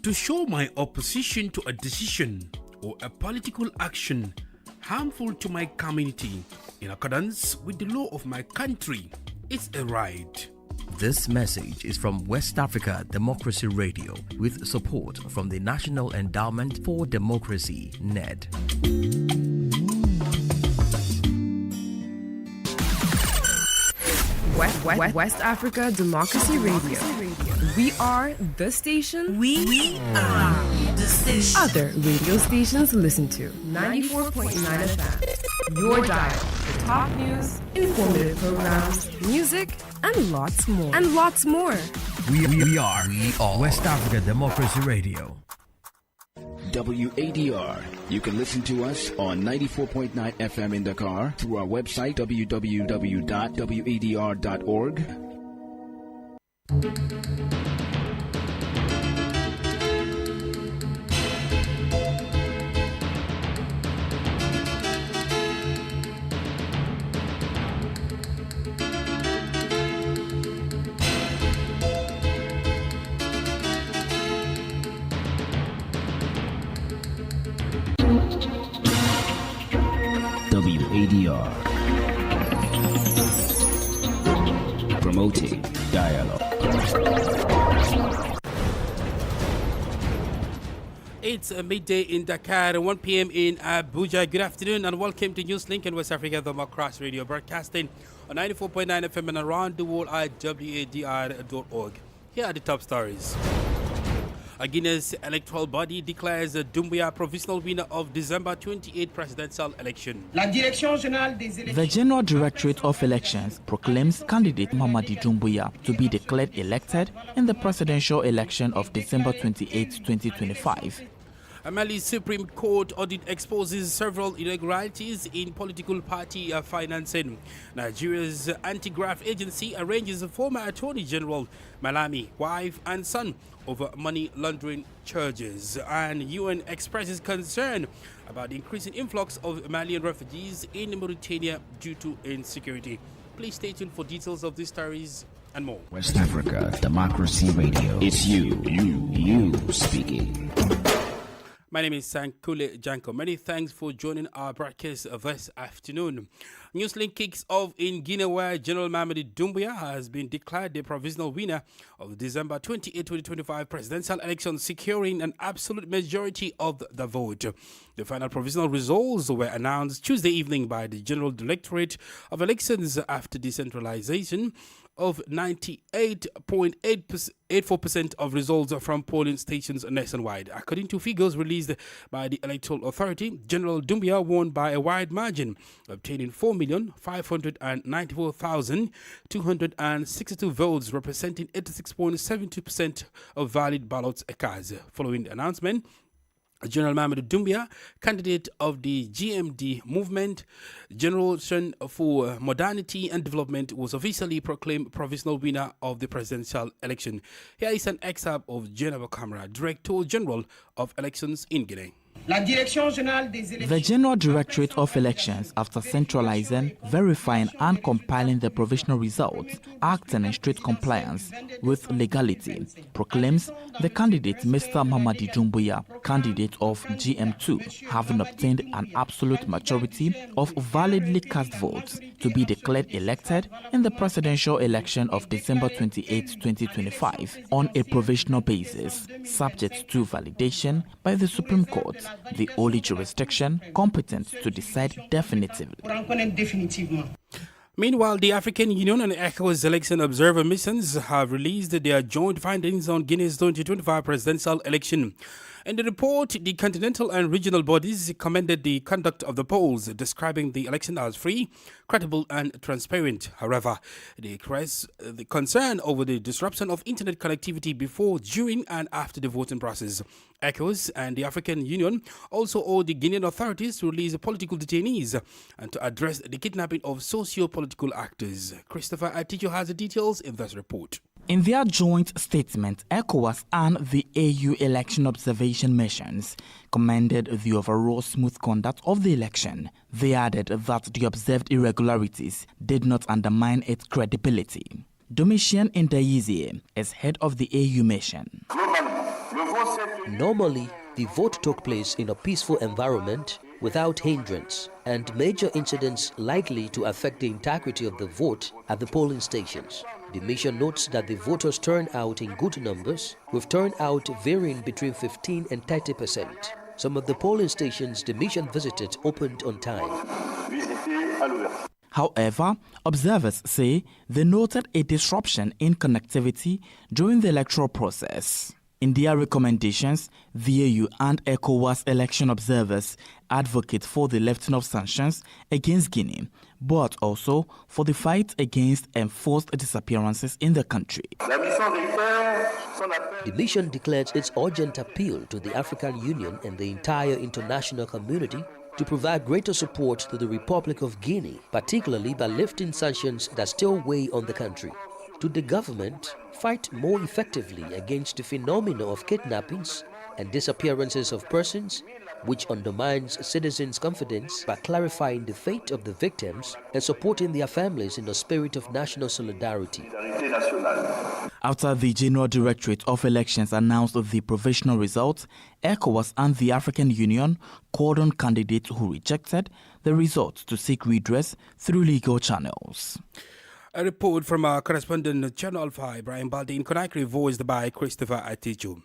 to show my opposition to a decision or a political action harmful to my community in accordance with the law of my country. It's a right. This message is from West Africa Democracy Radio with support from the National Endowment for Democracy, NED. West Africa Democracy Radio. We are the station. We are the station. Other radio stations listen to 94.9 FM. Your dial for top news, informative programs, music, and lots more. We are West Africa Democracy Radio. WADR. You can listen to us on 94.9 FM in Dakar through our website www.wadr.org. WADR, promoting dialogue. It's midday in Dakar and 1 p.m. in Abuja. Good afternoon and welcome to Newslink and West Africa Democracy Radio, broadcasting on 94.9 FM and around the world at wadr.org. Here are the top stories. A Guinea's electoral body declares Doumbouya provisional winner of December 28 presidential election. The General Directorate of Elections proclaims candidate Mamadi Doumbouya to be declared elected in the presidential election of December 28, 2025. Mali's Supreme Court audit exposes several irregularities in political party financing. Nigeria's anti-graft agency arranges a former Attorney General Malami, wife and son over money laundering charges. And UN expresses concern about the increasing influx of Malian refugees in Mauritania due to insecurity. Please stay tuned for details of these stories and more. West Africa Democracy Radio. It's you speaking. My name is Sankule Janko. Many thanks for joining our broadcast this afternoon. Newslink kicks off in Guinea, where General Mamadi Doumbouya has been declared the provisional winner of the December 28, 2025 presidential election, securing an absolute majority of the vote. The final provisional results were announced Tuesday evening by the General Directorate of Elections after decentralization of 98.84% of results from polling stations nationwide. According to figures released by the Electoral Authority, General Doumbouya won by a wide margin, obtaining 4,594,262 votes, representing 86.72% of valid ballots cast. Following the announcement, General Mamadi Doumbouya, candidate of the GMD movement, Generation for Modernity and Development, was officially proclaimed provisional winner of the presidential election. Here is an excerpt of General Camara, Director General of Elections in Guinea. The General Directorate of Elections, after centralizing, verifying and compiling the provisional results, acting in strict compliance with legality, proclaims the candidate Mr. Mamadi Doumbouya, candidate of GM2, having obtained an absolute majority of validly cast votes, to be declared elected in the presidential election of December 28, 2025 on a provisional basis, subject to validation by the Supreme Court, the only jurisdiction competent to decide definitively. Meanwhile, the African Union and ECOWAS election observer missions have released their joint findings on Guinea's 2025 presidential election. In the report, the continental and regional bodies commended the conduct of the polls, describing the election as free, credible, and transparent. However, they expressed the concern over the disruption of internet connectivity before, during, and after the voting process. ECOWAS and the African Union also owe the Guinean authorities to release political detainees and to address the kidnapping of socio-political actors. Christopher Atijo has the details in this report. In their joint statement, ECOWAS and the AU election observation missions commended the overall smooth conduct of the election. They added that the observed irregularities did not undermine its credibility. Domitian Ndayizie is head of the AU mission. Globalement, Normally, the vote took place in a peaceful environment without hindrance, and major incidents likely to affect the integrity of the vote at the polling stations. The mission notes that the voters turned out in good numbers, with turnout varying between 15 and 30%. Some of the polling stations the mission visited opened on time. However, observers say they noted a disruption in connectivity during the electoral process. In their recommendations, the AU and ECOWAS election observers advocate for the lifting of sanctions against Guinea, but also for the fight against enforced disappearances in the country. The mission declares its urgent appeal to the African Union and the entire international community to provide greater support to the Republic of Guinea, particularly by lifting sanctions that still weigh on the country. To the government, fight more effectively against the phenomena of kidnappings and disappearances of persons, which undermines citizens' confidence by clarifying the fate of the victims and supporting their families in a spirit of national solidarity. After the General Directorate of Elections announced the provisional results, ECOWAS and the African Union called on candidates who rejected the results to seek redress through legal channels. A report from our correspondent Channel 5, Brian Baldi in Conakry, voiced by Christopher Atichu.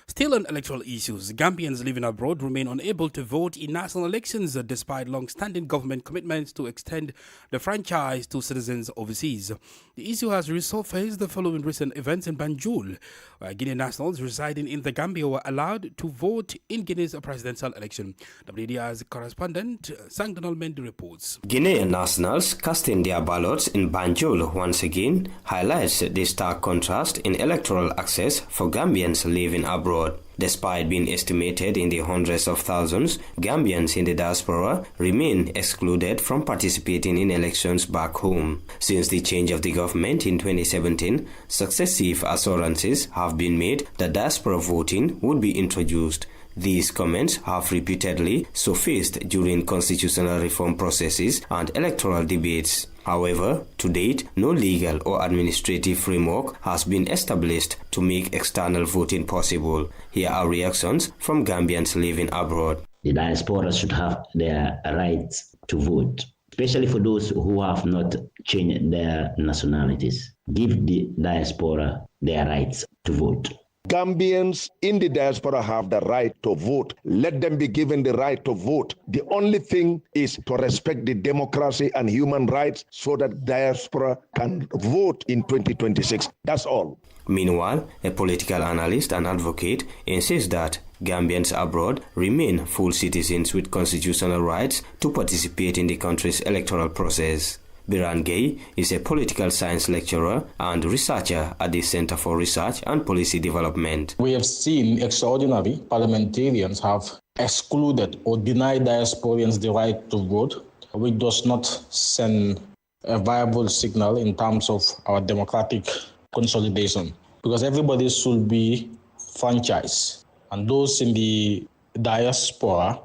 Still on electoral issues, Gambians living abroad remain unable to vote in national elections despite long-standing government commitments to extend the franchise to citizens overseas. The issue has resurfaced following recent events in Banjul, where Guinean nationals residing in the Gambia were allowed to vote in Guinea's presidential election. WDR's correspondent Sang Donald Mendy reports. Guinean nationals casting their ballots in Banjul once again highlights the stark contrast in electoral access for Gambians living abroad. Despite being estimated in the hundreds of thousands, Gambians in the diaspora remain excluded from participating in elections back home. Since the change of the government in 2017, successive assurances have been made that diaspora voting would be introduced. These comments have repeatedly surfaced during constitutional reform processes and electoral debates. However, to date, no legal or administrative framework has been established to make external voting possible. Here are reactions from Gambians living abroad. The diaspora should have their rights to vote, especially for those who have not changed their nationalities. Give the diaspora their rights to vote. Gambians in the diaspora have the right to vote. Let them be given the right to vote. The only thing is to respect the democracy and human rights so that diaspora can vote in 2026. That's all. Meanwhile, a political analyst and advocate insists that Gambians abroad remain full citizens with constitutional rights to participate in the country's electoral process. Biran Gay is a political science lecturer and researcher at the Center for Research and Policy Development. We have seen extraordinary parliamentarians have excluded or denied diasporians the right to vote, which does not send a viable signal in terms of our democratic consolidation, because everybody should be franchised, and those in the diaspora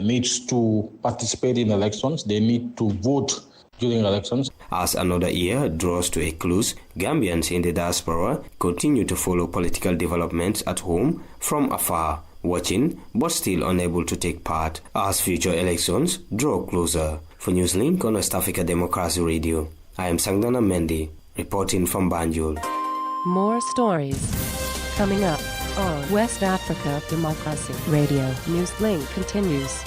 needs to participate in elections. They need to vote during elections. As another year draws to a close, Gambians in the diaspora continue to follow political developments at home from afar, watching but still unable to take part as future elections draw closer. For Newslink on West Africa Democracy Radio, I am Sangdana Mendy, reporting from Banjul. More stories coming up on West Africa Democracy Radio. Newslink continues.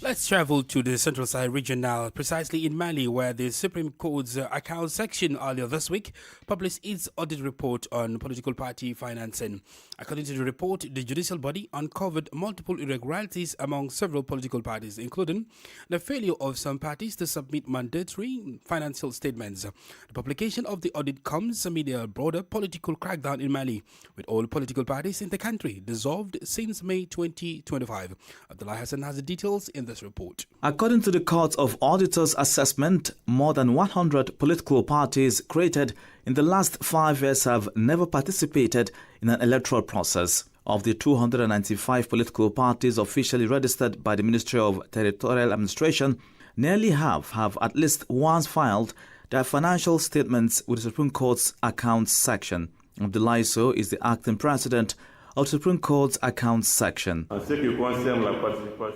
Let's travel to the Central Sahel region now, precisely in Mali, where the Supreme Court's Accounts section earlier this week published its audit report on political party financing. According to the report, the judicial body uncovered multiple irregularities among several political parties, including the failure of some parties to submit mandatory financial statements. The publication of the audit comes amid a broader political crackdown in Mali, with all political parties in the country dissolved since May 2025. Abdullah Hassan has the details in this report. According to the Court of Auditors' assessment, more than 100 political parties created in the last 5 years have never participated in an electoral process. Of the 295 political parties officially registered by the Ministry of Territorial Administration, nearly half have at least once filed their financial statements with the Supreme Court's Accounts section. Abdoulaye Sow is the acting president of the Supreme Court's Accounts Section.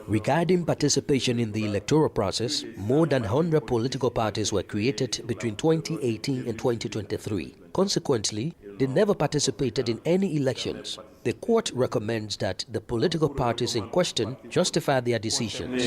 Regarding participation in the electoral process, more than 100 political parties were created between 2018 and 2023. Consequently, they never participated in any elections. The court recommends that the political parties in question justify their decisions.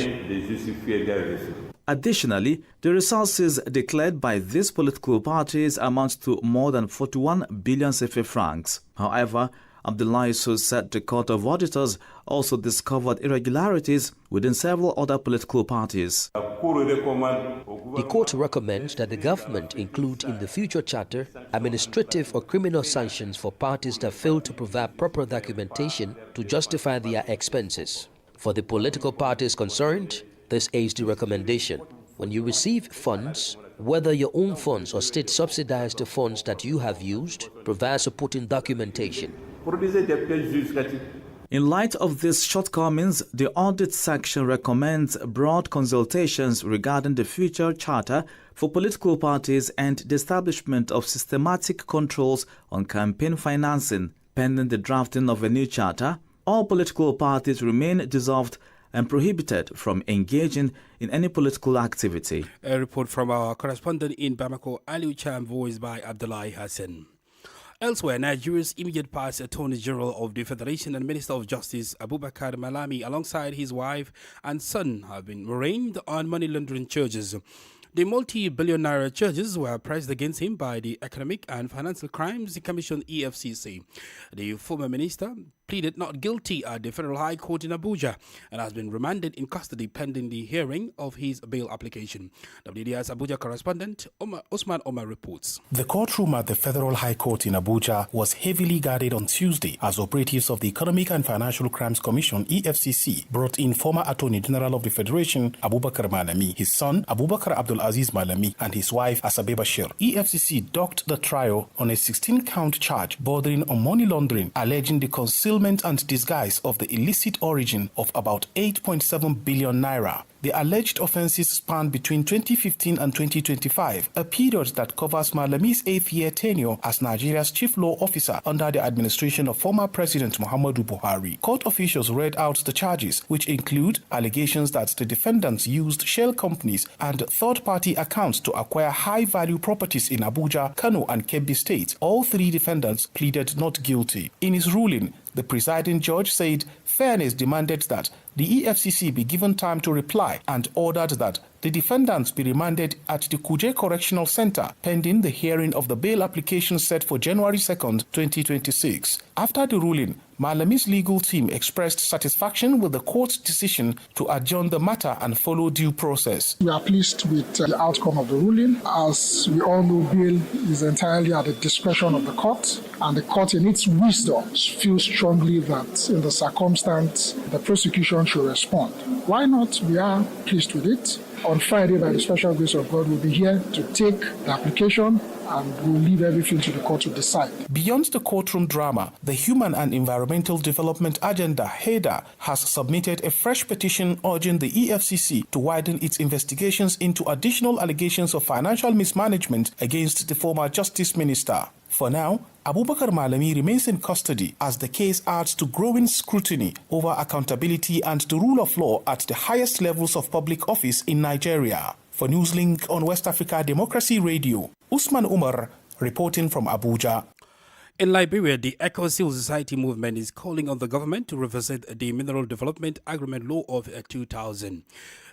Additionally, the resources declared by these political parties amount to more than 41 billion CFA francs. However, Abdoulaye Sow said the Court of Auditors also discovered irregularities within several other political parties. The court recommends that the government include in the future charter administrative or criminal sanctions for parties that fail to provide proper documentation to justify their expenses. For the political parties concerned, this is the recommendation. When you receive funds, whether your own funds or state subsidized funds that you have used, provide supporting documentation. In light of these shortcomings, the Audit Section recommends broad consultations regarding the future charter for political parties and the establishment of systematic controls on campaign financing. Pending the drafting of a new charter, all political parties remain dissolved and prohibited from engaging in any political activity. A report from our correspondent in Bamako, Aliu Cham, voiced by Abdullahi Hassan. Elsewhere, Nigeria's immediate past Attorney General of the Federation and Minister of Justice Abubakar Malami, alongside his wife and son, have been arraigned on money laundering charges. The multi-billion naira charges were pressed against him by the Economic and Financial Crimes Commission (EFCC). The former minister pleaded not guilty at the Federal High Court in Abuja and has been remanded in custody pending the hearing of his bail application. WDR's Abuja correspondent Osman Omar reports. The courtroom at the Federal High Court in Abuja was heavily guarded on Tuesday as operatives of the Economic and Financial Crimes Commission (EFCC) brought in former Attorney General of the Federation Abubakar Malami, his son Abubakar Abdul Aziz Malami, and his wife Asabe Bashir. EFCC docked the trial on a 16-count charge bordering on money laundering, alleging the concealment and disguise of the illicit origin of about 8.7 billion naira. The alleged offences span between 2015 and 2025, a period that covers Malami's 8th-year tenure as Nigeria's chief law officer under the administration of former President Muhammadu Buhari. Court officials read out the charges, which include allegations that the defendants used shell companies and third-party accounts to acquire high-value properties in Abuja, Kano, and Kebbi states. All three defendants pleaded not guilty. In his ruling, the presiding judge said fairness demanded that the EFCC be given time to reply and ordered that the defendants be remanded at the Kuje Correctional Center pending the hearing of the bail application set for January 2nd, 2026. After the ruling, Malami's legal team expressed satisfaction with the court's decision to adjourn the matter and follow due process. We are pleased with the outcome of the ruling. As we all know, bail is entirely at the discretion of the court, and the court in its wisdom feels strongly that in the circumstance, the prosecution should respond. Why not? We are pleased with it. On Friday, by the special grace of God, we'll be here to take the application and we'll leave everything to the court to decide. Beyond the courtroom drama, the Human and Environmental Development Agenda, HEDA, has submitted a fresh petition urging the EFCC to widen its investigations into additional allegations of financial mismanagement against the former Justice Minister. For now, Abubakar Malami remains in custody as the case adds to growing scrutiny over accountability and the rule of law at the highest levels of public office in Nigeria. For Newslink on West Africa Democracy Radio, Usman Umar reporting from Abuja. In Liberia, the Eco-Civil Society movement is calling on the government to revisit the Mineral Development Agreement Law of 2000.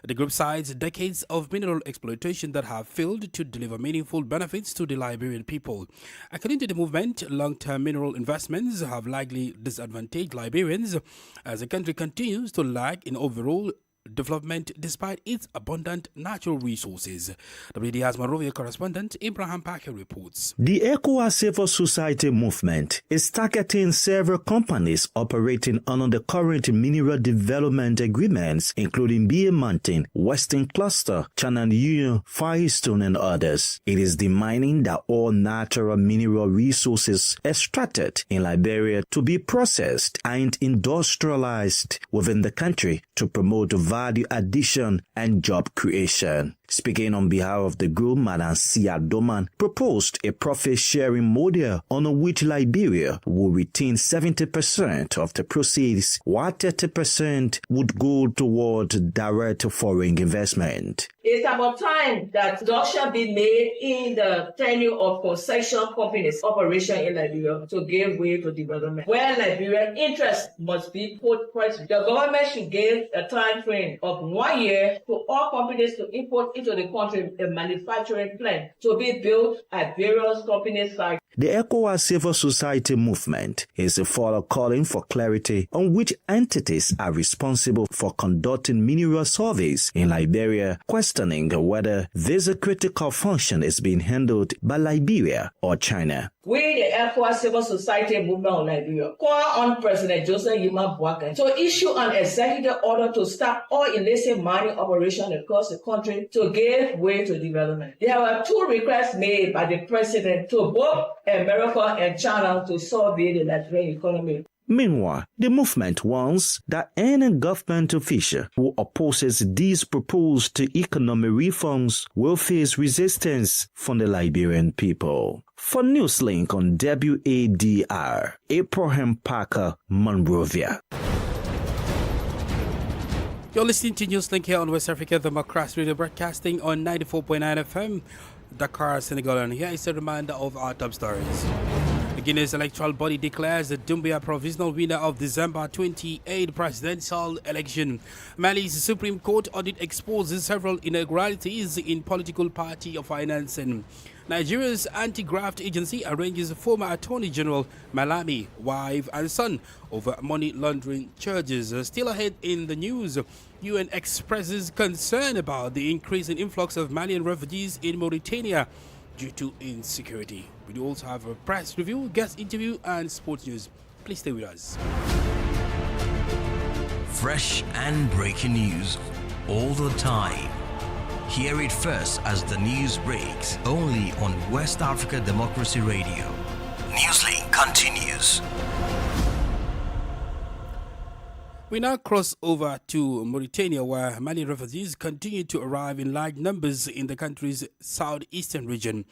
The group cites decades of mineral exploitation that have failed to deliver meaningful benefits to the Liberian people. According to the movement, long-term mineral investments have likely disadvantaged Liberians as the country continues to lag in overall development despite its abundant natural resources. WDR's Monrovia correspondent Ibrahim Packer reports. The Eco-Civil Society movement is targeting several companies operating under the current mineral development agreements, including BA Mountain, Western Cluster, Channel Union, Firestone, and others. It is demanding that all natural mineral resources extracted in Liberia to be processed and industrialized within the country to promote value addition and job creation. Speaking on behalf of the group, Madam Sia Doman proposed a profit-sharing model on which Liberia will retain 70% of the proceeds, while 30% would go toward direct foreign investment. It's about time that reduction be made in the tenure of concession companies' operation in Liberia to give way to development, where Liberian interests must be put first. The government should give a time frame of 1 year to all companies to import into the country a manufacturing plant to be built at various companies' sites. The ECOWAS civil society movement is further calling for clarity on which entities are responsible for conducting mineral surveys in Liberia, questioning whether this critical function is being handled by Liberia or China. We, the ECOWAS civil society movement of Liberia, call on President Joseph Yima Boakai to issue an executive order to stop all illicit mining operations across the country to give way to development. There were 2 requests made by the President to both America and China to survey the Liberian economy. Meanwhile, the movement warns that any government official who opposes these proposed economic reforms will face resistance from the Liberian people. For Newslink on WADR, Abraham Parker, Monrovia. You're listening to Newslink here on West Africa, the Democracy Radio, broadcasting on 94.9 FM, Dakar, Senegal, and here is a reminder of our top stories. The Guinea's electoral body declares the Doumbia provisional winner of December 28 presidential election. Mali's Supreme Court audit exposes several irregularities in political party financing. Nigeria's anti-graft agency arranges former Attorney General Malami, wife and son over money laundering charges. Still ahead in the news, UN expresses concern about the increasing influx of Malian refugees in Mauritania due to insecurity. We do also have a press review, guest interview, and sports news. Please stay with us. Fresh and breaking news all the time. Hear it first as the news breaks, only on West Africa Democracy Radio. Newslink continues. We now cross over to Mauritania, where Malian refugees continue to arrive in large numbers in the country's southeastern region.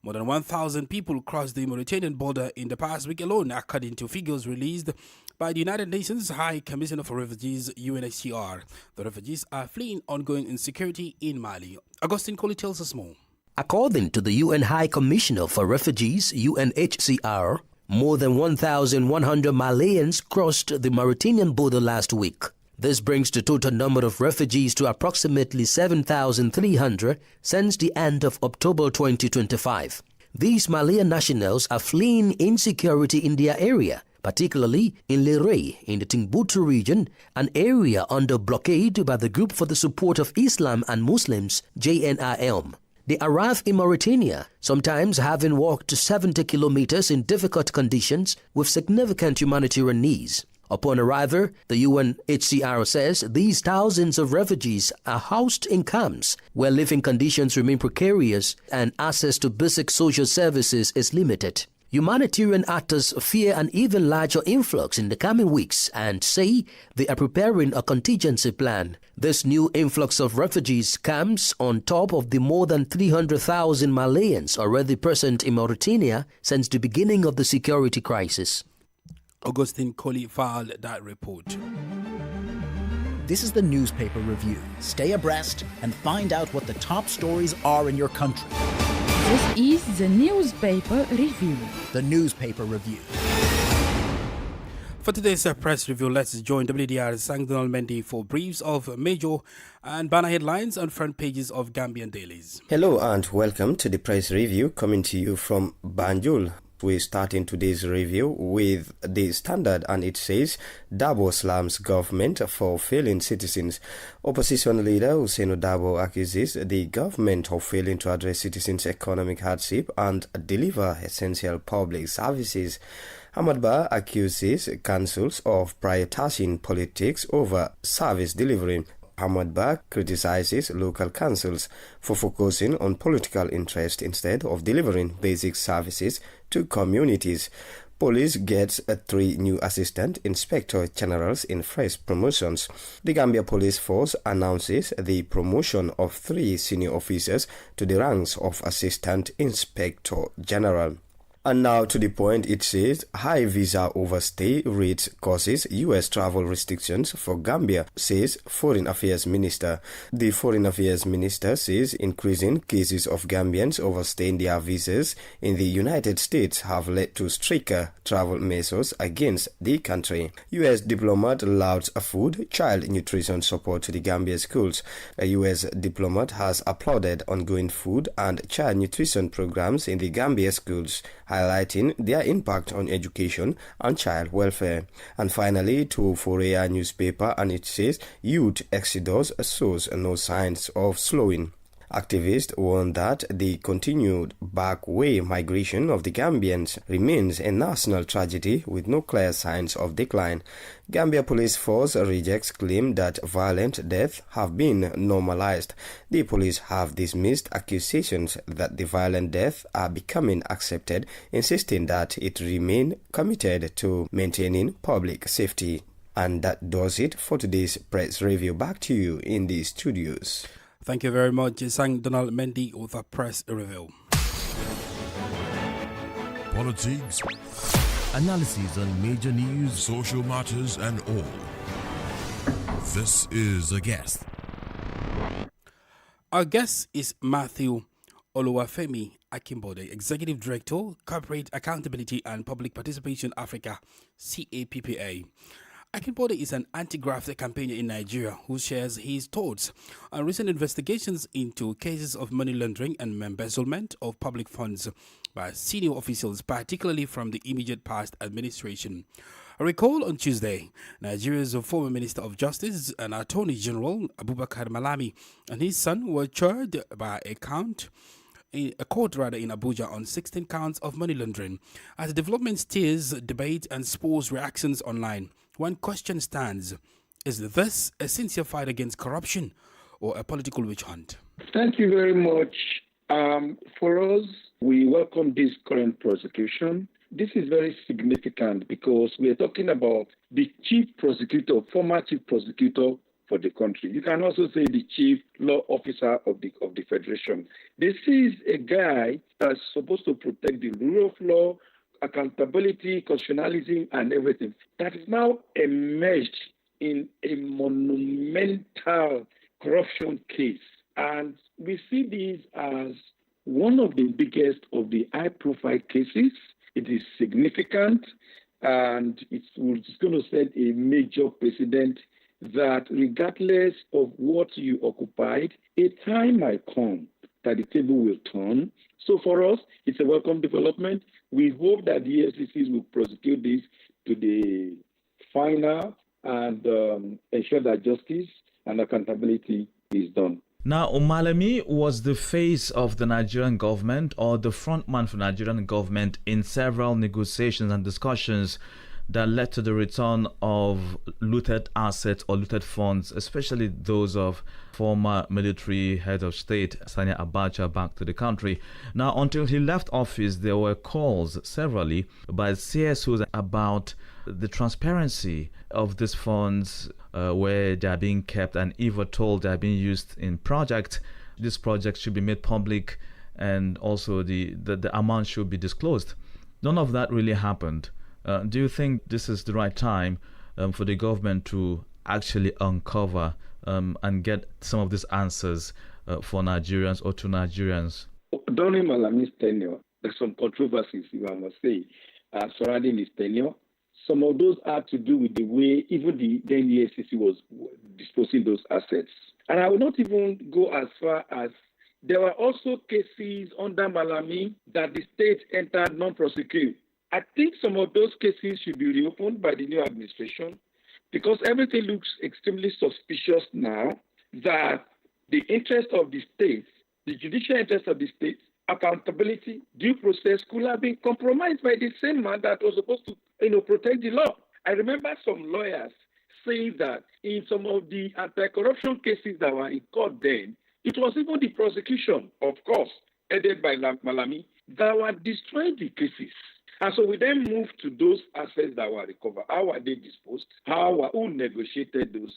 More than 1,000 people crossed the Mauritanian border in the past week alone, according to figures released by the United Nations High Commissioner for Refugees, UNHCR. The refugees are fleeing ongoing insecurity in Mali. Augustine Coley tells us more. According to the UN High Commissioner for Refugees, UNHCR, more than 1,100 Malians crossed the Mauritanian border last week. This brings the total number of refugees to approximately 7,300 since the end of October 2025. These Malian nationals are fleeing insecurity in their area, particularly in Lere in the Timbuktu region, an area under blockade by the Group for the Support of Islam and Muslims, JNIM. They arrive in Mauritania, sometimes having walked 70 kilometers in difficult conditions with significant humanitarian needs. Upon arrival, the UNHCR says these thousands of refugees are housed in camps where living conditions remain precarious and access to basic social services is limited. Humanitarian actors fear an even larger influx in the coming weeks and say they are preparing a contingency plan. This new influx of refugees comes on top of the more than 300,000 Malians already present in Mauritania since the beginning of the security crisis. Augustine Coley filed that report. This is the newspaper review. Stay abreast and find out what the top stories are in your country. This is the newspaper review. The newspaper review. For today's press review, let's join WDR's Sangdonal Mendy for briefs of major and banner headlines on front pages of Gambian dailies. Hello and welcome to the press review coming to you from Banjul. We're starting today's review with the Standard, and it says Dabo slams government for failing citizens. Opposition leader Hussein Dabo accuses the government of failing to address citizens' economic hardship and deliver essential public services. Ahmad Ba accuses councils of prioritizing politics over service delivery. Ahmad Ba criticizes local councils for focusing on political interest instead of delivering basic services to communities. Police gets 3 new assistant inspector generals in fresh promotions. The Gambia Police Force announces the promotion of 3 senior officers to the ranks of assistant inspector general. And now to the point, it says high visa overstay rates causes U.S. travel restrictions for Gambia, says Foreign Affairs Minister. The Foreign Affairs Minister says increasing cases of Gambians overstaying their visas in the United States have led to stricter travel measures against the country. U.S. diplomat louds food, child nutrition support to the Gambia schools. A U.S. diplomat has applauded ongoing food and child nutrition programs in the Gambia schools, highlighting their impact on education and child welfare. And finally, to Forea newspaper, and it says youth exodus shows no signs of slowing. Activists warn that the continued back-way migration of the Gambians remains a national tragedy with no clear signs of decline. Gambia Police Force rejects claim that violent deaths have been normalized. The police have dismissed accusations that the violent deaths are becoming accepted, insisting that it remain committed to maintaining public safety. And that does it for today's press review. Back to you in the studios. Thank you very much, Sang Donald Mendy with a press review. Politics, analysis on major news, social matters, and all. This is a guest. Our guest is Matthew Oluwafemi Akimbode, Executive Director, Corporate Accountability and Public Participation Africa, CAPPA. Akimbode is an anti-graft campaigner in Nigeria who shares his thoughts on recent investigations into cases of money laundering and embezzlement of public funds by senior officials, particularly from the immediate past administration. I recall on Tuesday, Nigeria's former Minister of Justice and Attorney General Abubakar Malami and his son were charged by a court in Abuja on 16 counts of money laundering. As the development stirs debate and spurs reactions online, one question stands: is this a sincere fight against corruption or a political witch hunt? Thank you very much. For us, we welcome this current prosecution. This is very significant because we are talking about the chief prosecutor, former chief prosecutor for the country. You can also say the chief law officer of the federation. This is a guy that's supposed to protect the rule of law, accountability, constitutionalism, and everything. That is now emerged in a monumental corruption case. And we see this as one of the biggest of the high-profile cases. It is significant, and it's going to set a major precedent that regardless of what you occupied, a time might come that the table will turn. So for us, it's a welcome development. We hope that the EFCCs will prosecute this to the final and ensure that justice and accountability is done. Now, Malami was the face of the Nigerian government or the frontman for Nigerian government in several negotiations and discussions that led to the return of looted assets or looted funds, especially those of former military head of state Sani Abacha back to the country. Now, until he left office, there were calls severally by CSOs about the transparency of these funds, where they are being kept, and even told they are being used in projects. This project should be made public, and also the amount should be disclosed. None of that really happened. Do you think this is the right time for the government to actually uncover and get some of these answers for Nigerians or to Nigerians? During Malami's tenure, there's some controversies, I must say, surrounding his tenure. Some of those had to do with the way even the EFCC was disposing those assets. And I will not even go as far as there were also cases under Malami that the state entered non-prosecute. I think some of those cases should be reopened by the new administration because everything looks extremely suspicious now that the interest of the state, the judicial interest of the state, accountability, due process could have been compromised by the same man that was supposed to, protect the law. I remember some lawyers saying that in some of the anti-corruption cases that were in court then, it was even the prosecution, of course, headed by Malami, that were destroying the cases. And so we then move to those assets that were recovered. How were they disposed? Who negotiated those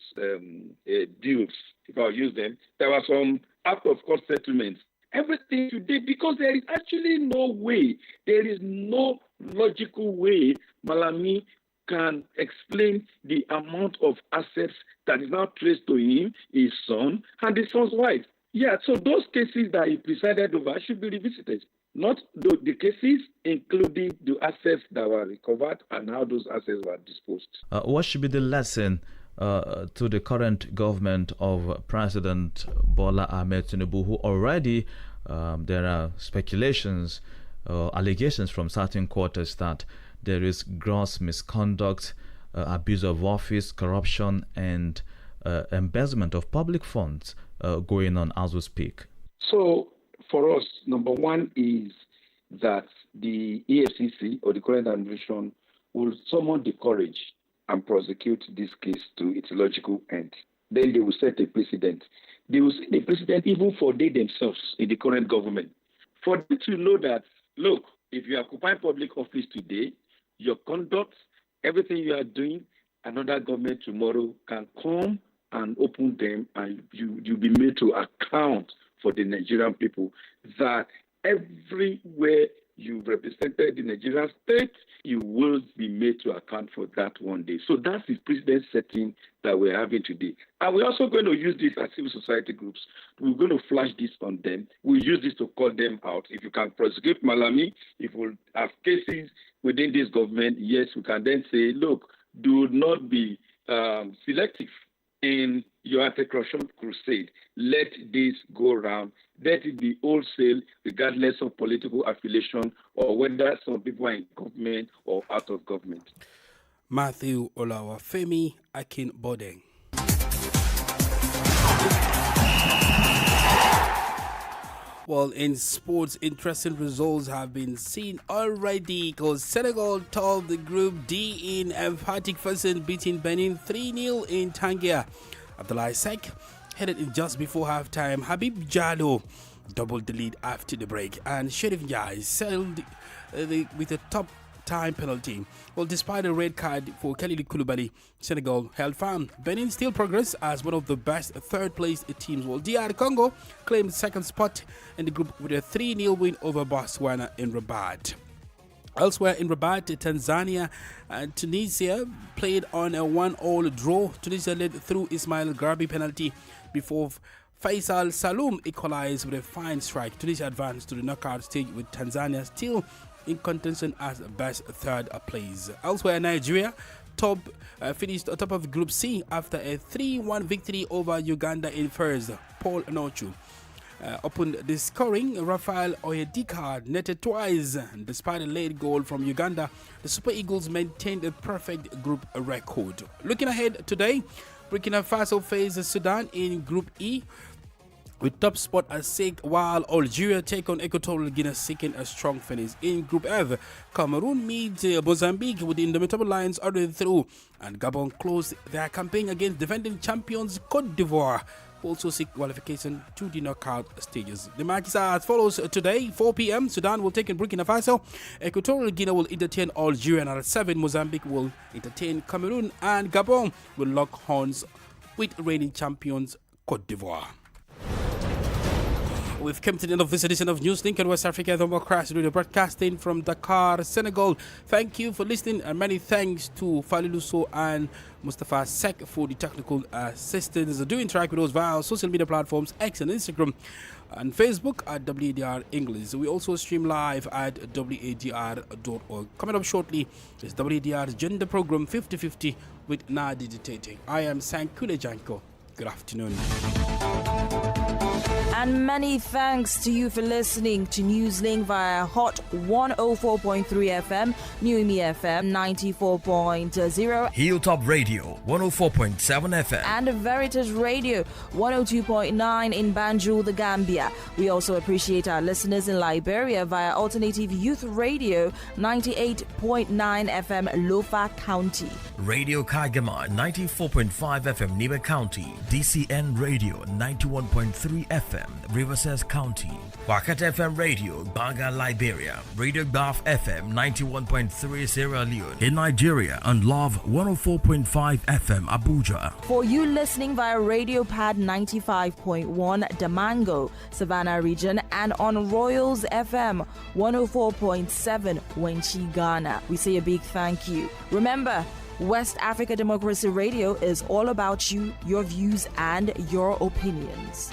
deals, if I use them? There were some out-of-court settlements. Everything today, because there is actually no way, there is no logical way Malami can explain the amount of assets that is now traced to him, his son, and his son's wife. Yeah, so those cases that he presided over should be revisited. Not the cases, including the assets that were recovered and how those assets were disposed. What should be the lesson to the current government of President Bola Ahmed Tinubu, who already there are speculations, allegations from certain quarters that there is gross misconduct, abuse of office, corruption, and embezzlement of public funds going on as we speak? So, for us, number one is that the EFCC or the current administration will summon the courage and prosecute this case to its logical end. Then they will set a precedent. They will set a precedent even for they themselves in the current government. For them to know that, look, if you occupy public office today, your conduct, everything you are doing, another government tomorrow can come and open them, and you'll be made to account for the Nigerian people, that everywhere you represented the Nigerian state, you will be made to account for that one day. So that's the precedent setting that we're having today. And we're also going to use this as civil society groups. We're going to flash this on them. We'll use this to call them out. If you can prosecute Malami, if we have cases within this government, yes, we can then say, look, do not be selective in your anti-corruption crusade. Let this go around. Let it be wholesale, regardless of political affiliation or whether some people are in government or out of government. Matthew Olawafemi Akinbode. Well, in sports, interesting results have been seen already because Senegal topped the Group D in emphatic fashion, beating Benin 3-0 in Tangier. Abdoulaye Seck headed in just before halftime. Habib Diallo doubled the lead after the break, and Sheriff Njai settled with a top time penalty. Well, despite a red card for Khalilou Koulibaly, Senegal held firm. Benin still progress as one of the best third-place teams. Well, DR Congo claimed second spot in the group with a 3-0 win over Botswana in Rabat. Elsewhere in Rabat, Tanzania and Tunisia played on a 1-1 draw. Tunisia led through Ismail Garbi penalty before Faisal Saloum equalized with a fine strike. Tunisia advanced to the knockout stage with Tanzania still in contention as best third place. Elsewhere, Nigeria finished atop of Group C after a 3-1 victory over Uganda in first. Paul Nochu opened the scoring. Rafael Oyedika netted twice. Despite a late goal from Uganda, the Super Eagles maintained a perfect group record. Looking ahead today, Burkina Faso faces Sudan in Group E with top spot at stake, while Algeria take on Equatorial Guinea seeking a strong finish. In Group F, Cameroon meets Mozambique with the Indomitable Lions already through, and Gabon closed their campaign against defending champions Cote d'Ivoire, who also seek qualification to the knockout stages. The matches are as follows today: 4 p.m. Sudan will take in Burkina Faso, Equatorial Guinea will entertain Algeria, and at 7 Mozambique will entertain Cameroon, and Gabon will lock horns with reigning champions Cote d'Ivoire. We've come to the end of this edition of Newslink and West Africa Democracy Radio, broadcasting from Dakar, Senegal. Thank you for listening, and many thanks to Faliluso and Mustafa Sek for the technical assistance. Do interact with us via our social media platforms, X and Instagram, and Facebook at WADR English. We also stream live at WADR.org. Coming up shortly is WADR's gender program 50-50 with Nadi Dictating. I am Sankule Janko. Good afternoon. And many thanks to you for listening to Newslink via Hot 104.3 FM, Newmi FM 94.0, Hilltop Radio 104.7 FM, and Veritas Radio 102.9 in Banjul, the Gambia. We also appreciate our listeners in Liberia via Alternative Youth Radio 98.9 FM, Lofa County, Radio Kagama 94.5 FM, Niba County, DCN Radio 91.3 FM, Riverside County, Wakat FM Radio, Banga, Liberia, Radio Baf FM 91.3 Sierra Leone in Nigeria, and Love 104.5 FM Abuja. For you listening via Radio Pad 95.1 Damango, Savannah region, and on Royals FM 104.7 Wenchi, Ghana, we say a big thank you. Remember, West Africa Democracy Radio is all about you, your views, and your opinions.